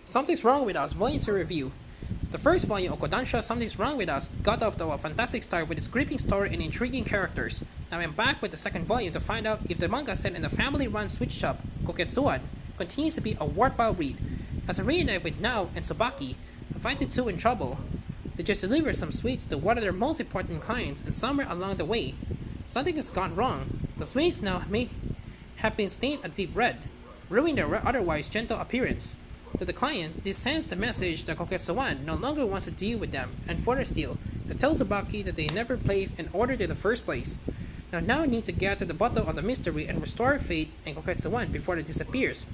Something's Wrong with Us, Volume 2 Review. The first volume of Kodansha Something's Wrong with Us got off to a fantastic start with its gripping story and intriguing characters. Now I'm back with the second volume to find out if the manga set in the family-run sweet shop, Koketsuan, continues to be a worthwhile read. As I reunite with Nao and Tsubaki, I find the two in trouble. They just delivered some sweets to one of their most important clients, and somewhere along the way, something has gone wrong. The sweets now may have been stained a deep red, ruining their otherwise gentle appearance. To the client, this sends the message that Koketsuan no longer wants to deal with them, and further still, it tells Tsubaki that they never placed an order in the first place. Now needs to get to the bottom of the mystery and restore faith in Koketsuan before it disappears.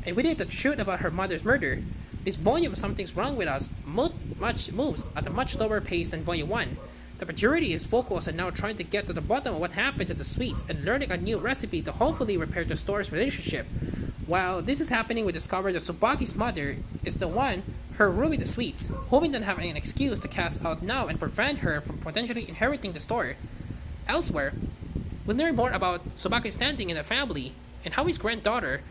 And with it the truth about her mother's murder, this volume of Something's Wrong with Us moves at a much slower pace than Volume 1. The majority is focused on now trying to get to the bottom of what happened to the sweets and learning a new recipe to hopefully repair the store's relationship. While this is happening, we discover that Tsubaki's mother is the one who ruined the sweets, hoping to have an excuse to cast out Nao and prevent her from potentially inheriting the store. Elsewhere, we learn more about Tsubaki's standing in the family and how his grandfather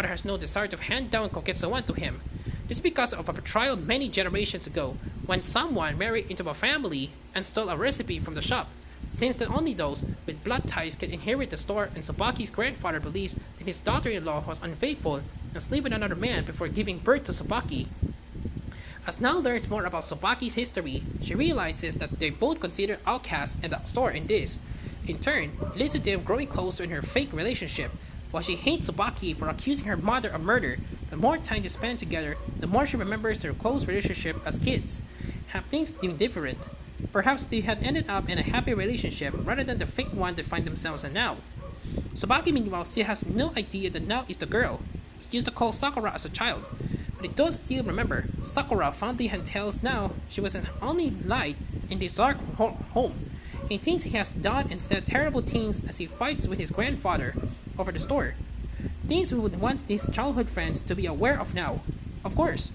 has no desire to hand down Koketsuan to him. This is because of a betrayal many generations ago when someone married into a family and stole a recipe from the shop. Since that only those with blood ties can inherit the store, and Tsubaki's grandfather believes that his daughter-in-law was unfaithful and slept with another man before giving birth to Tsubaki. As Nao learns more about Tsubaki's history, she realizes that they both consider outcasts in the store in this. In turn, it leads to them growing closer in her fake relationship. While she hates Tsubaki for accusing her mother of murder, the more time they spend together, the more she remembers their close relationship as kids. Have things been different? Perhaps they had ended up in a happy relationship rather than the fake one they find themselves in now. Tsubaki meanwhile still has no idea that Nao is the girl he used to call Sakura as a child, but he does still remember. Sakura fondly tells Nao she was an only light in this dark home. He thinks he has done and said terrible things as he fights with his grandfather over the store. Things we would want these childhood friends to be aware of now. Of course,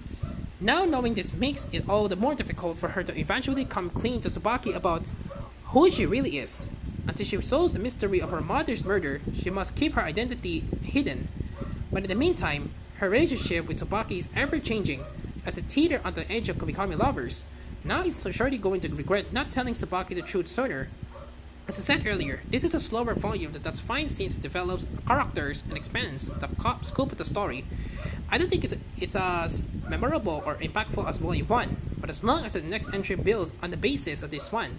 now knowing this makes it all the more difficult for her to eventually come clean to Tsubaki about who she really is. Until she solves the mystery of her mother's murder, she must keep her identity hidden. But in the meantime, her relationship with Tsubaki is ever-changing as they teeter on the edge of becoming lovers. Now is so surely going to regret not telling Tsubaki the truth sooner. As I said earlier, this is a slower volume that fine scenes develops characters and expands the scope of the story. I don't think it's as memorable or impactful as Volume 1, but as long as the next entry builds on the basis of this one,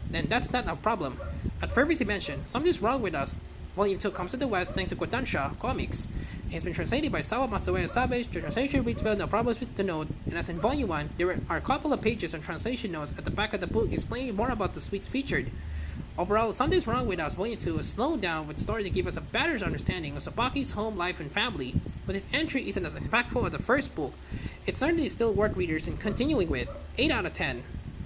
then that's not a problem. As previously mentioned, Something's Wrong with Us Volume 2 comes to the West thanks to Kodansha Comics. It has been translated by Sawa Matsuoya Savage. The translation reads well, no problems with the note, and as in Volume 1, there are a couple of pages and translation notes at the back of the book explaining more about the sweets featured. Overall, Something's Wrong with Us Volume 2 is slowed down with story to give us a better understanding of Tsubaki's home life and family, but this entry isn't as impactful as the first book. It's certainly still worth readers in continuing with. 8 out of 10.